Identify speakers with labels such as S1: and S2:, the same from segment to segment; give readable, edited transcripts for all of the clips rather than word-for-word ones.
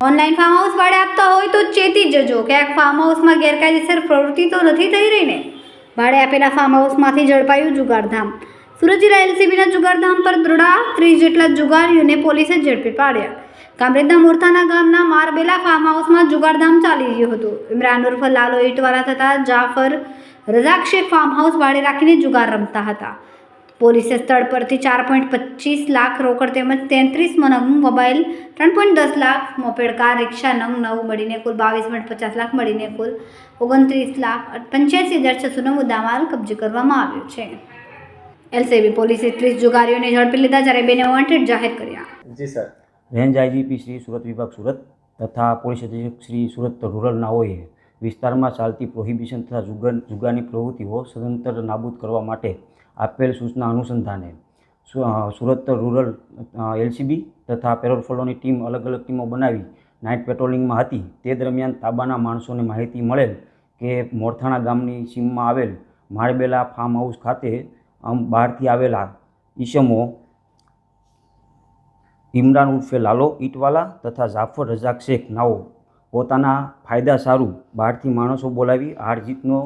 S1: Online farm house ભાડે આપતા હોય તો ચેતી જજો, ક્યાંક ફાર્મ હાઉસમાં ગેરકાયદેસર પ્રવૃત્તિ તો નથી થઈ રહી ને? ભાડે આપેલા ફાર્મ હાઉસમાંથી ઝડપાયું જુગારધામ. સુરત જિલ્લા એલસીબીના જુગારધામ પર દરોડા, 30 જેટલા જુગારીઓને પોલીસે ઝડપી પાડ્યા. કામરેજના મોરથાના ગામના મારબેલા ફાર્મ હાઉસમાં જુગારધામ ચાલી રહ્યું હતું. ઇમરાન ઉર્ફ લાલો ઈટવાલા તથા જાફર રઝાક શેખ ફાર્મ હાઉસ ભાડે રાખીને જુગાર રમતા હતા. પોલીસે સ્થળ પરથી 4.25 લાખ રોકડ તેમજ 33 નંગ મોબાઈલ, 3.10 લાખ મોપેડ, કાર, રિક્ષા નંગ 9 મળીને કુલ 22.50 લાખ મળીને કુલ 29,85,600નો મુદ્દામાલ કબજે કરવામાં આવ્યો છે. એલસીબી પોલીસે 30 જુગારીઓને ઝડપી લીધા, જ્યારે 2ને વોન્ટેડ જાહેર કર્યા.
S2: જી sir.
S3: Range IGP Shri Surat વિભાગ સુરત તથા પોલીસ અધિક્ષક શ્રી સુરત રૂરલનાઓએ વિસ્તારમાં ચાલતી પ્રોહિબિશન તથા જુગારની પ્રવૃત્તિઓ સદંતર નાબૂદ કરવા માટે આપેલ સૂચના અનુસંધાને સુરત રૂરલ એલસીબી તથા પેરોલ ફોલોની ટીમ અલગ અલગ ટીમો બનાવી નાઇટ પેટ્રોલિંગમાં હતી. તે દરમિયાન તાબાના માણસોને માહિતી મળેલ કે મોરથાણા ગામની સીમમાં આવેલ મારબેલા ફાર્મ હાઉસ ખાતે બહારથી આવેલા ઈસમો ઇમરાન ઉર્ફે લાલો ઈટવાલા તથા જાફર રઝાક શેખ નાઓ પોતાના ફાયદા સારું બહારથી માણસો બોલાવી હાર જીતનો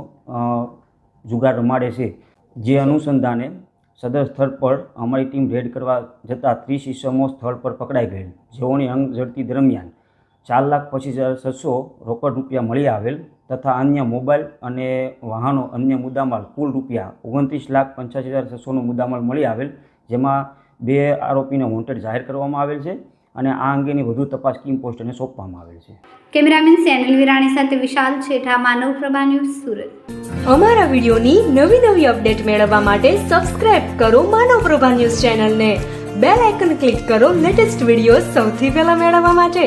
S3: જુગાર રમાડે છે. જે અનુસંધાને સદર સ્થળ પર અમારી ટીમ રેડ કરવા જતાં 30 ઈસમો સ્થળ પર પકડાઈ ગયેલ, જેઓની અંગ ઝડપી દરમિયાન 4,25,600 રોકડ રૂપિયા મળી આવેલ તથા અન્ય મોબાઈલ અને વાહનો અન્ય મુદ્દામાલ કુલ રૂપિયા 29,85,600નો મુદ્દામાલ મળી આવેલ, જેમાં 2 આરોપીને વોન્ટેડ જાહેર કરવામાં આવેલ છે અને આ અંગેની વધુ તપાસ કિમ પોસ્ટને સોંપવામાં આવેલ છે.
S1: કેમેરામેન સેનલ વિરાણી સાથે વિશાલ છેઠા, માનવ પ્રભા ન્યૂઝ, સુરત.
S4: અમારા વિડીયોની નવી અપડેટ મેળવવા માટે સબસ્ક્રાઇબ કરો માનવ પ્રભા ન્યૂઝ ચેનલને. બેલ આઇકન ક્લિક કરો લેટેસ્ટ વિડીયો સૌથી પહેલા મેળવવા માટે.